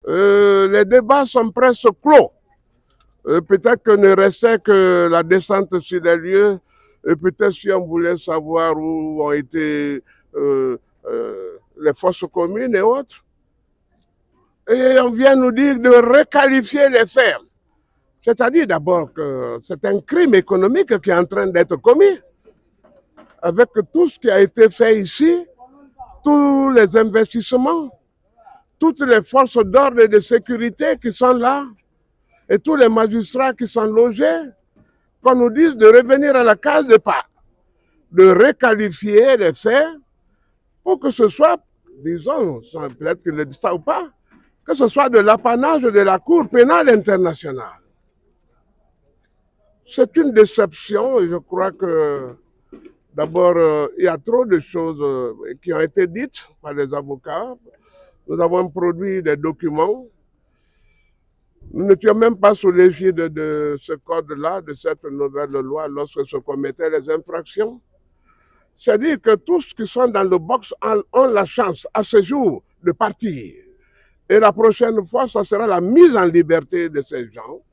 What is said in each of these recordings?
Les débats sont presque clos. Peut-être que ne restait que la descente sur les lieux. Et peut-être si on voulait savoir où ont été les forces communes et autres. Et on vient nous dire de requalifier les faits. C'est-à-dire d'abord que c'est un crime économique qui est en train d'être commis. Avec tout ce qui a été fait ici, tous les investissements, toutes les forces d'ordre et de sécurité qui sont là, et tous les magistrats qui sont logés, qu'on nous dise de revenir à la case départ, de requalifier les faits pour que ce soit, disons, peut-être qu'il le dit ça ou pas, que ce soit de l'apanage de la Cour pénale internationale. C'est une déception et je crois que d'abord, il y a trop de choses qui ont été dites par les avocats. Nous avons produit des documents. Nous n'étions même pas sous l'égide de ce code-là, de cette nouvelle loi, lorsque se commettaient les infractions. C'est-à-dire que tous qui sont dans le box ont la chance, à ce jour, de partir. Et la prochaine fois, ça sera la mise en liberté de ces gens.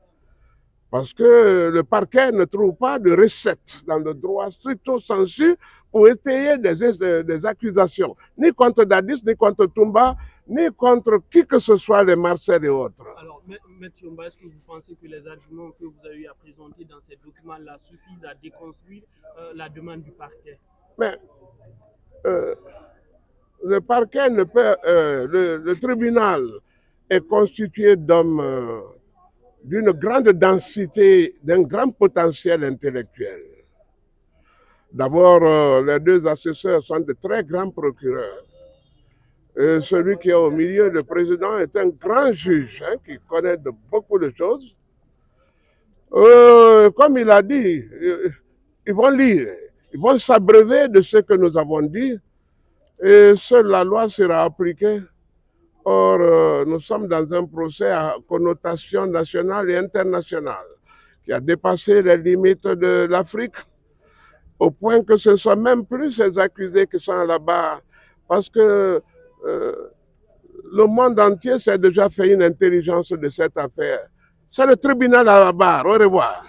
Parce que le parquet ne trouve pas de recette dans le droit stricto sensu pour étayer des accusations, ni contre Dadis, ni contre Toumba, ni contre qui que ce soit, les Marcel et autres. Alors, M. Toumba, est-ce que vous pensez que les arguments que vous avez eu à présenter dans ces documents-là suffisent à déconstruire la demande du parquet? Mais le parquet ne peut... le tribunal est constitué d'hommes d'une grande densité, d'un grand potentiel intellectuel. D'abord, les deux assesseurs sont de très grands procureurs. Et celui qui est au milieu, le président, est un grand juge qui connaît beaucoup de choses. Comme il a dit, ils vont lire, ils vont s'abreuver de ce que nous avons dit et seule la loi sera appliquée. Or, nous sommes dans un procès à connotation nationale et internationale qui a dépassé les limites de l'Afrique au point que ce ne sont même plus ces accusés qui sont à la barre parce que le monde entier s'est déjà fait une intelligence de cette affaire. C'est le tribunal à la barre. Au revoir.